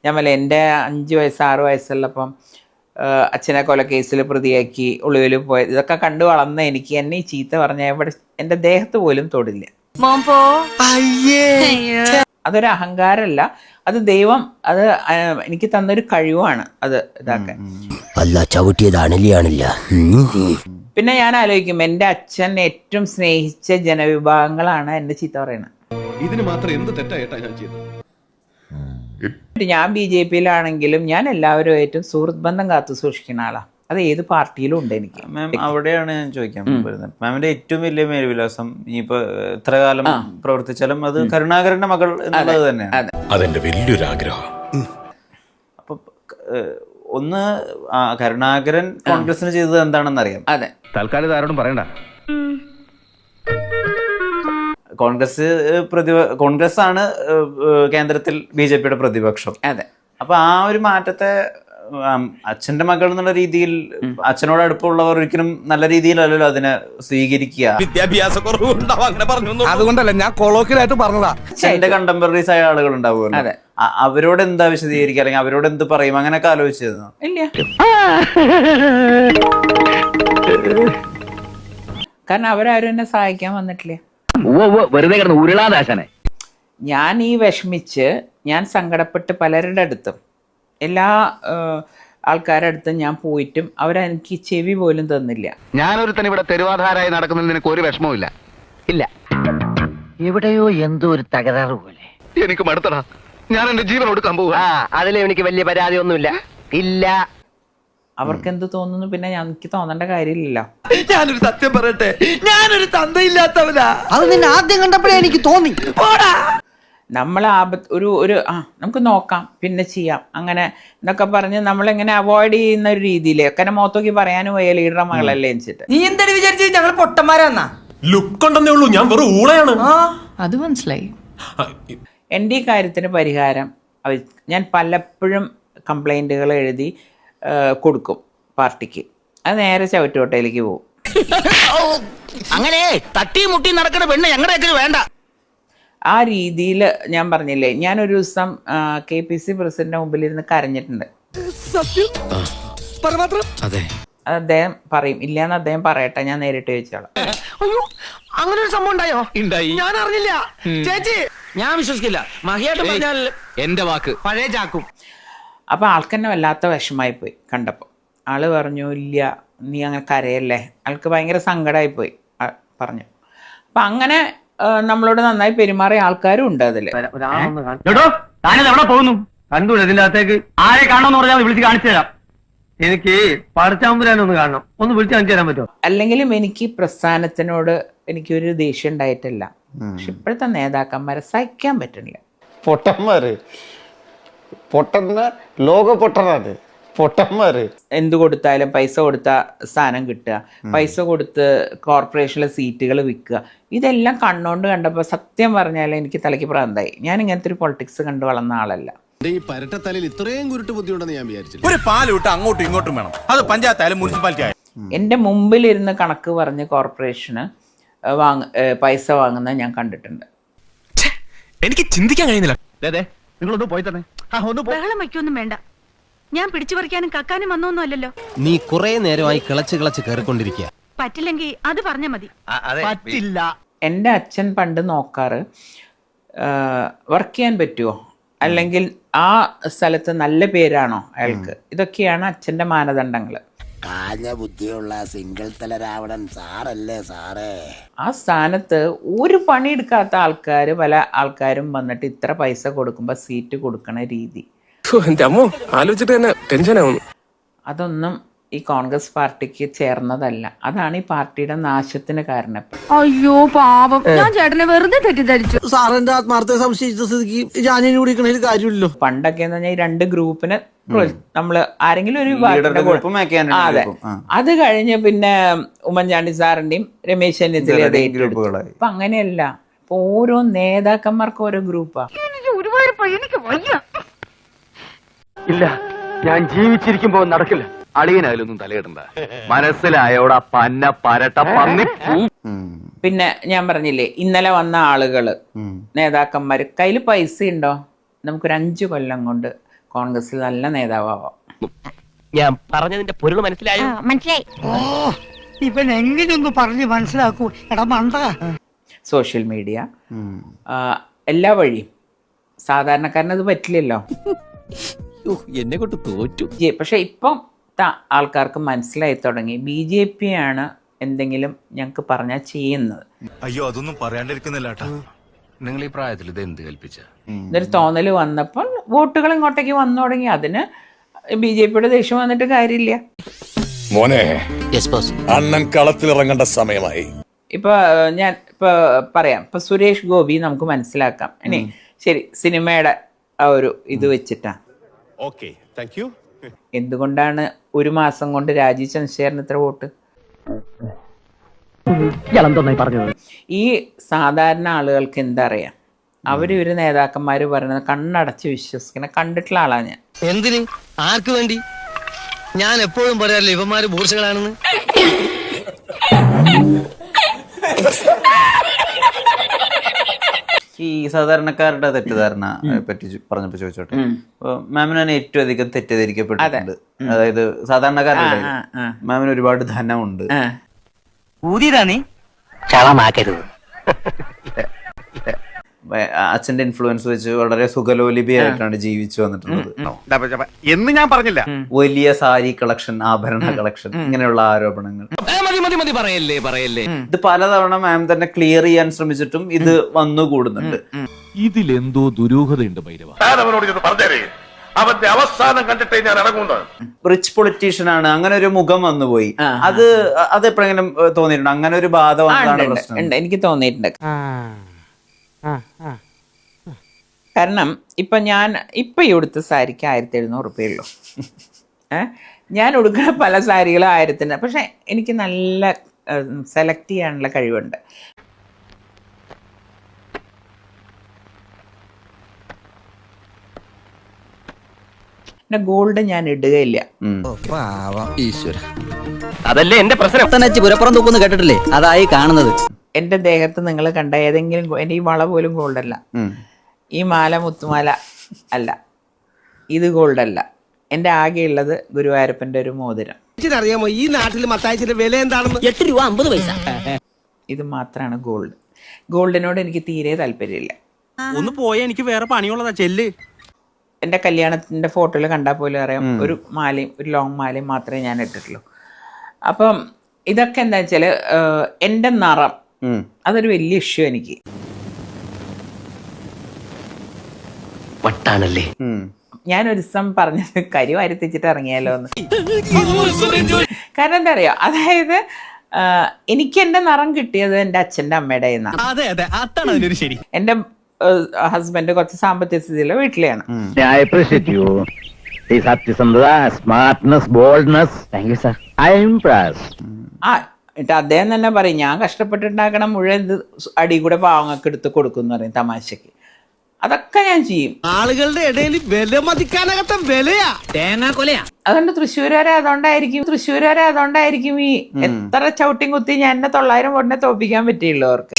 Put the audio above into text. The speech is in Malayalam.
ഞാൻ പറയാം എൻ്റെ 5 വയസ്സ് 6 വയസ്സുള്ളപ്പം അച്ഛനെ കൊലക്കേസിൽ പ്രതിയാക്കി ഒളിവിൽ പോയത് ഇതൊക്കെ കണ്ടു വളർന്ന എനിക്ക് എന്നെ ഈ ചീത്ത പറഞ്ഞ എവിടെ എൻ്റെ ദേഹത്ത് പോലും തൊടില്ല. അതൊരു അഹങ്കാരമല്ല, അത് ദൈവം അത് എനിക്ക് തന്നൊരു കഴിവാണ് അത് ഇതാക്കാൻ. പിന്നെ ഞാൻ ആലോചിക്കും എൻ്റെ അച്ഛൻ ഏറ്റവും സ്നേഹിച്ച ജനവിഭാഗങ്ങളാണ് എന്നെ ചീത്ത പറയുന്നത്. ഇതിന് മാത്രം എന്ത് തെറ്റായിട്ടാ ഞാൻ ചെയ്തത്? ഞാൻ BJP-യിലാണെങ്കിലും ഞാൻ എല്ലാവരുമായിട്ടും സുഹൃത്ത് ബന്ധം കാത്തു സൂക്ഷിക്കുന്ന ആളാണ്. അത് ഏത് പാർട്ടിയിലും ഉണ്ട് എനിക്ക്. മാം, അവിടെയാണ് ഞാൻ ചോദിക്കാൻ വരുന്നത്. മാമിന്റെ ഏറ്റവും വലിയ മേൽവിലാസം ഇനിയിപ്പോ എത്ര കാലം പ്രവർത്തിച്ചാലും അത് കരുണാകരന്റെ മകൾ എന്നുള്ളത് തന്നെയാണ്. അതെന്റെ വലിയൊരു ആഗ്രഹം. അപ്പൊ ഒന്ന് കരുണാകരൻ കോൺഗ്രസിന് ചെയ്തത് എന്താണെന്ന് അറിയാം. അതെ, തൽക്കാലം ആരോടും പറയണ്ട. കോൺഗ്രസ് ആണ് കേന്ദ്രത്തിൽ BJP-യുടെ പ്രതിപക്ഷം. അതെ. അപ്പൊ ആ ഒരു മാറ്റത്തെ അച്ഛന്റെ മകൾ എന്നുള്ള രീതിയിൽ അച്ഛനോട് അടുപ്പമുള്ളവർ ഒരിക്കലും നല്ല രീതിയിലല്ലല്ലോ അതിനെ സ്വീകരിക്കുക. വിദ്യാഭ്യാസ കുറവുണ്ടാവും അങ്ങനെ പറഞ്ഞു. അതുകൊണ്ടല്ല ഞാൻ കൊളോക്കിലായിട്ട് പറഞ്ഞതാ. എന്റെ കണ്ടംപററീസ് ആയ ആളുകൾ ഉണ്ടാവുമല്ലോ, അവരോട് എന്താ വിശദീകരിക്കുക, അല്ലെങ്കിൽ അവരോട് എന്ത് പറയും, അങ്ങനെയൊക്കെ ആലോചിച്ചിരുന്നു? ഇല്ല, കാരണം അവരാരും എന്നെ സഹായിക്കാൻ വന്നിട്ടില്ല. വെറുതെ കിടന്ന് ഉരുളാദാശനെ. ഞാൻ ഈ വിഷമിച്ച് ഞാൻ സങ്കടപ്പെട്ട് പലരുടെ അടുത്തും എല്ലാ ആൾക്കാരുടെ അടുത്തും ഞാൻ പോയിട്ടും അവരെനിക്ക് ചെവി പോലും തന്നില്ല. ഞാനൊരുത്തൻ ഇവിടെ തെരുവാധാരായി നടക്കുന്നതിന് നിനക്ക് ഒരു വിഷമവും ഇല്ല. ഇല്ല, എവിടെയോ എന്തോ ഒരു തകരാറ് പോലെ. എനിക്ക് മടുത്തടാ, ഞാൻ എന്റെ ജീവൻ കൊടുക്കാൻ പോവാ. അതിലും എനിക്ക് വലിയ പരാതി ഒന്നുമില്ല. ഇല്ല, അവർക്ക് എന്ത് തോന്നുന്നു പിന്നെ എനിക്ക് തോന്നേണ്ട കാര്യമില്ലല്ലോ. ഞാനൊരു സത്യം പറയട്ടെ, ഞാനൊരു തന്തയില്ലാത്തവനാ. അത് നിന്നെ ആദ്യം കണ്ടപ്പോഴേ എനിക്ക് തോന്നി. നമ്മൾ ഒരു നമുക്ക് നോക്കാം പിന്നെ ചെയ്യാം അങ്ങനെ എന്നൊക്കെ പറഞ്ഞ് നമ്മളിങ്ങനെ അവോയ്ഡ് ചെയ്യുന്ന ഒരു രീതിയിൽ കാരണം മുഖത്തോക്കി പറയാനും വയ്യ ലീഡറെ മകളല്ലേ വെച്ചിട്ട്. നീ എന്തായാലും വിചാരിച്ചു ഞങ്ങൾ പൊട്ടന്മാരാന്നാ? ലുക്ക് ഉണ്ടെന്നേ ഉള്ളൂ, ഞാൻ വെറും ഊളയാണ്. അത് മനസ്സിലായി. എൻ്റെ ഈ കാര്യത്തിന് പരിഹാരം ഞാൻ പലപ്പോഴും കംപ്ലൈൻറ്റുകൾ എഴുതി കൊടുക്കും പാർട്ടിക്ക്. അത് നേരെ ചവിട്ടുകൊട്ടയിലേക്ക് പോകും. അങ്ങനെ തട്ടി മുട്ടി നടക്കുന്ന പെണ്ണ് ഞങ്ങളുടെ വേണ്ട. ആ രീതിയിൽ ഞാൻ പറഞ്ഞില്ലേ, ഞാനൊരു ദിവസം KPC പ്രസിഡന്റിന്റെ മുമ്പിൽ ഇരുന്ന് കരഞ്ഞിട്ടുണ്ട്. അദ്ദേഹം പറയും ഇല്ലാന്ന് അദ്ദേഹം പറയട്ടെ, ഞാൻ നേരിട്ട് ചോദിച്ചോളാം. അങ്ങനെ ഒരു സംഭവം ഉണ്ടായോ? ഞാൻ അറിഞ്ഞില്ല ചേച്ചി. ഞാൻ വിശ്വസിക്കില്ല. മഹിയായിട്ട് പറഞ്ഞാൽ എന്റെ വാക്ക് പഴയ ചാക്കും. അപ്പോൾ ആൾക്കെന്നെ വല്ലാത്ത വിഷമായി പോയി കണ്ടപ്പോൾ. ആള് പറഞ്ഞു ഇല്ല നീ അങ്ങനെ കരയല്ലേ. ആൾക്ക് ഭയങ്കര സങ്കടമായിപ്പോയി പറഞ്ഞു. അപ്പം അങ്ങനെ നമ്മളോട് നന്നായി പെരുമാറിയ ആൾക്കാരും ഉണ്ട് അതിൽ. എവിടെ പോകുന്നു? കണ്ടു ഇതിന്റെ അകത്തേക്ക് ആരെ കാണണമെന്ന് പറഞ്ഞാൽ വിളിച്ച് കാണിച്ചു തരാം. എനിക്ക് പഠിച്ചാമ്പുരാനൊന്ന് കാണണം, ഒന്ന് വിളിച്ച് കാണിച്ചു തരാൻ പറ്റുമോ? അല്ലെങ്കിലും എനിക്ക് പ്രസ്ഥാനത്തിനോട് എനിക്കൊരു ദേഷ്യം ഉണ്ടായിട്ടില്ല. പക്ഷെ ഇപ്പോഴത്തെ നേതാക്കന്മാരെ സഹിക്കാൻ പറ്റുന്നില്ല. പൊട്ടന്മാര് ലോക പൊട്ടനാണ് പൊട്ടന്മാര്. എന്ത് കൊടുത്താലും പൈസ കൊടുത്താൽ സ്ഥാനം കിട്ടുക, പൈസ കൊടുത്ത് കോർപ്പറേഷനിലെ സീറ്റുകൾ വിൽക്കുക, ഇതെല്ലാം കണ്ണുകൊണ്ട് കണ്ടപ്പോൾ സത്യം പറഞ്ഞാൽ എനിക്ക് തലയ്ക്ക് പ്രാന്തായി. ഞാൻ ഇങ്ങനത്തെ ഒരു പൊളിറ്റിക്സ് കണ്ടു വളർന്ന ആളല്ല. ഈ പരട്ടത്തലയിൽ ഇത്രയും കുരുട്ട് ബുദ്ധിയുണ്ടെന്ന് ഞാൻ വിചാരിച്ചില്ല. ഒരു പാല് വിട്ട് അങ്ങോട്ടും ഇങ്ങോട്ടും വേണം, അത് പഞ്ചായത്തായാലും മുനിസിപ്പാലിറ്റി ആയാലും. എൻ്റെ മുമ്പിലിരുന്ന് കണക്ക് പറഞ്ഞ് കോർപ്പറേഷന് പൈസ വാങ്ങുന്നത് ഞാൻ കണ്ടിട്ടുണ്ട്. എനിക്ക് ചിന്തിക്കാൻ കഴിയുന്നില്ല. നിങ്ങളൊന്ന് പോയി തന്നെ. ബഹളം വയ്ക്കൊന്നും വേണ്ട. ഞാൻ പിടിച്ചു പറിക്കാനും കക്കാനും വന്നൊന്നും അല്ലല്ലോ. നീ കുറെ നേരമായി കിളച്ച് കയറിക്കൊണ്ടിരിക്കുക. പറ്റില്ലെങ്കിൽ അത് പറഞ്ഞാ മതി. പറ്റില്ല. എൻ്റെ അച്ഛൻ പണ്ട് നോക്കാറ് വർക്ക് ചെയ്യാൻ പറ്റുമോ, അല്ലെങ്കിൽ ആ സ്ഥലത്ത് നല്ല പേരാണോ അയാൾക്ക്, ഇതൊക്കെയാണ് അച്ഛൻ്റെ മാനദണ്ഡങ്ങൾ. കാഞ്ഞ ബുദ്ധിയുള്ള സിംഗിൾ തല രാവണൻ സാറല്ലേ സാറേ. ആ സ്ഥാനത്ത് ഒരു പണിയെടുക്കാത്ത പല ആൾക്കാരും വന്നിട്ട് ഇത്ര പൈസ കൊടുക്കുമ്പോൾ സീറ്റ് കൊടുക്കണ രീതി ആലോചിച്ചിട്ട് തന്നെ ടെൻഷനാവുന്നു. അതൊന്നും ഈ കോൺഗ്രസ് പാർട്ടിക്ക് ചേർന്നതല്ല. അതാണ് ഈ പാർട്ടിയുടെ നാശത്തിന് കാരണം. അയ്യോ പാപം, ഞാൻ ചേട്ടനെ വെറുതെ തെറ്റിദ്ധരിച്ചു. സാറിന്റെ ആത്മാർത്ഥ സംശയിച്ച സ്ഥിതിക്ക് ജാനിന് കുടിക്കണതിൽ കാര്യമില്ലല്ലോ. പണ്ടൊക്കെ എന്ന് പറഞ്ഞാൽ ഈ രണ്ട് ഗ്രൂപ്പിന് നമ്മള് ആരെങ്കിലും ഒരു അതെ, അത് കഴിഞ്ഞ് പിന്നെ ഉമ്മൻചാണ്ടി സാറിന്റെയും രമേശ് ചെന്നിത്തല. അപ്പൊ അങ്ങനെയല്ല, ഇപ്പൊ ഓരോ നേതാക്കന്മാർക്കും ഓരോ ഗ്രൂപ്പാ. ഇല്ല, ഞാൻ ജീവിച്ചിരിക്കുമ്പോ നടക്കില്ല. അളിയനായാലൊന്നും തലയിടണ്ട. മനസ്സിലായോടാ പന്ന പരട്ട പന്നി. പിന്നെ ഞാൻ പറഞ്ഞില്ലേ, ഇന്നലെ വന്ന ആളുകള് നേതാക്കന്മാര് കയ്യിൽ പൈസ ഉണ്ടോ, നമുക്കൊരു 5 കൊല്ലം കൊണ്ട് കോൺഗ്രസിൽ നല്ല നേതാവാം. ഞാൻ പറഞ്ഞതിന്റെ പൊരുൾ മനസ്സിലായോ? മനസ്സിലായി. ഇവൻ എങ്ങനെയൊന്ന് പറഞ്ഞ് മനസ്സിലാക്കൂ എടാ മണ്ട. സോഷ്യൽ മീഡിയ എല്ലാ വഴിയും സാധാരണക്കാരനത് പറ്റില്ലല്ലോ. എന്നെ കൊണ്ട് തോറ്റു. പക്ഷെ ഇപ്പം ആൾക്കാർക്ക് മനസ്സിലായി തുടങ്ങി BJP ആണ് എന്തെങ്കിലും ഞങ്ങൾക്ക് പറഞ്ഞാൽ ചെയ്യുന്നത്. അയ്യോ അതൊന്നും പറയാണ്ടിരിക്കുന്നില്ല. നിങ്ങൾ ഈ പ്രായത്തിൽ ഇത് എന്ത് കൽപ്പിച്ച? ഇതൊരു തോന്നൽ വന്നപ്പോൾ വോട്ടുകൾ ഇങ്ങോട്ടേക്ക് വന്നു തുടങ്ങി. അതിന് BJPയുടെ ദേഷ്യം വന്നിട്ട് കാര്യമില്ല. മോനെ അണ്ണൻ കളത്തിലിറങ്ങേണ്ട സമയമായി. ഇപ്പൊ ഞാൻ പറയാം, ഇപ്പൊ സുരേഷ് ഗോപി നമുക്ക് മനസ്സിലാക്കാം. ഇനി ശരി, സിനിമയുടെ ആ ഒരു ഇത് വെച്ചിട്ടാ. Okay, thank you. എന്തുകൊണ്ടാണ് ഒരു മാസം കൊണ്ട് രാജീവ് ചന്ദ്രശേഖരന് ഇത്ര വോട്ട്? ഈ സാധാരണ ആളുകൾക്ക് എന്താ അറിയാം, ഇവര് നേതാക്കന്മാര് പറയുന്നത് കണ്ണടച്ച് വിശ്വസിക്കുന്ന കണ്ടിട്ടുള്ള ആളാണ് ഞാൻ. എന്തിന്? ആർക്ക് വേണ്ടി? ഞാൻ എപ്പോഴും പറയാറില്ല ഇവന്മാര് ബൂർഷകളാണെന്ന്. ഈ സാധാരണക്കാരുടെ തെറ്റിദ്ധാരണ പറ്റി പറഞ്ഞപ്പോ ചോദിച്ചോട്ടെ. മാമിനാണ് ഏറ്റവും അധികം തെറ്റിദ്ധരിക്കപ്പെട്ടിട്ടുണ്ട്. അതായത് സാധാരണക്കാരുടെ മാമിന് ഒരുപാട് ധനമുണ്ട്. ഊതിയതാ നീ ചളമാക്കരുത്. അച്ഛന്റെ ഇൻഫ്ലുവൻസ് വെച്ച് വളരെ സുഖലോലിപിയായിട്ടാണ് ജീവിച്ചു വന്നിട്ടുള്ളത് എന്ന് ഞാൻ പറഞ്ഞില്ല. വലിയ സാരി കളക്ഷൻ, ആഭരണ കളക്ഷൻ, ഇങ്ങനെയുള്ള ആരോപണങ്ങൾ. മതി പറയല്ലേ. ഇത് പലതവണ മാം തന്നെ ക്ലിയർ ചെയ്യാൻ ശ്രമിച്ചിട്ടും ഇത് വന്നുകൂടുന്നുണ്ട്. ഇതിലെന്തോ ദുരൂഹതയുണ്ട് ഭൈരവ. അവന്റെ അവസാനം കണ്ടിട്ടേ ഞാൻ ഇറങ്ങുന്നത്. റിച്ച് പൊളിറ്റീഷ്യൻ ആണ്, അങ്ങനെ ഒരു മുഖം വന്നുപോയി. അത് എപ്പോഴെങ്കിലും തോന്നിയിട്ടുണ്ട്? അങ്ങനെ ഒരു ബാധ വന്നതാണ് പ്രശ്നം. എനിക്ക് തോന്നിയിട്ടുണ്ട്. കാരണം ഞാൻ ഇപ്പൊ ഈ ഉടുത്ത സാരിക്ക് 1700 രൂപയുള്ളൂ. ഞാൻ ഉടുക്കുന്ന പല സാരികളും 1000-ന്. പക്ഷെ എനിക്ക് നല്ല സെലക്ട് ചെയ്യാനുള്ള കഴിവുണ്ട്. ഗോൾഡ് ഞാൻ ഇടുകയില്ല. അതല്ലേ എന്റെ പ്രശ്നം. പുരപ്പുറം തൂക്കുന്നു കേട്ടിട്ടില്ലേ? അതായി കാണുന്നത്. എന്റെ ദേഹത്ത് നിങ്ങൾ കണ്ട ഏതെങ്കിലും എന്റെ ഈ വള പോലും ഗോൾഡല്ല, ഈ മാല മുത്തുമാല അല്ല, ഇത് ഗോൾഡല്ല. എന്റെ ആകെയുള്ളത് ഗുരുവായൂരപ്പന്റെ ഒരു മോതിരം. അറിയാമോ ഈ നാട്ടിൽ മത്തായിച്ചിന്റെ വില എന്താണെന്ന്? 8 രൂപ 50 പൈസ. ഇത് മാത്രമാണ് ഗോൾഡ്. ഗോൾഡിനോട് എനിക്ക് തീരെ താല്പര്യമില്ല. ഒന്ന് പോയാ എനിക്ക് വേറെ പണിയുള്ളതാ. ചെല്ല്. എന്റെ കല്യാണത്തിന്റെ ഫോട്ടോയിൽ കണ്ടാൽ പോലും അറിയാം, ഒരു മാലയും ഒരു ലോങ് മാലയും മാത്രമേ ഞാൻ ഇട്ടിട്ടുള്ളൂ. അപ്പം ഇതൊക്കെ എന്താ വെച്ചാല് എന്റെ നിറം അതൊരു വലിയ ഇഷ്യൂ എനിക്ക്. വട്ടാണല്ലേ. ഞാനൊരു ദിവസം പറഞ്ഞത് കരി വരുത്തിച്ചിട്ട് ഇറങ്ങിയാലോ എന്ന്. കാരണം എന്താ അറിയോ, അതായത് എനിക്ക് എന്റെ നിറം കിട്ടിയത് എന്റെ അച്ഛന്റെ അമ്മയുടെ കയ്യിന്നാണ്. എന്റെ ഹസ്ബൻഡ് കുറച്ച് സാമ്പത്തിക സ്ഥിതിയിലുള്ള വീട്ടിലാണ്. എന്നിട്ട് അദ്ദേഹം തന്നെ പറയും, ഞാൻ കഷ്ടപ്പെട്ടുണ്ടാക്കണം മുഴുവൻ ഇത് അടി കൂടെ പാവങ്ങൾക്ക് എടുത്ത് കൊടുക്കും പറയും തമാശക്ക്. അതൊക്കെ ഞാൻ ചെയ്യും. ആളുകളുടെ ഇടയിൽ വില മതിക്കാനകത്ത വിലയാ, തേങ്ങാ കൊലയാ. അതുകൊണ്ട് തൃശ്ശൂരരെ അതുകൊണ്ടായിരിക്കും ഈ എത്ര ചവിട്ടിയും കുത്തി ഞാൻ എന്നെ 900 വോട്ടിനെ തോപ്പിക്കാൻ പറ്റിയുള്ളൂ അവർക്ക്.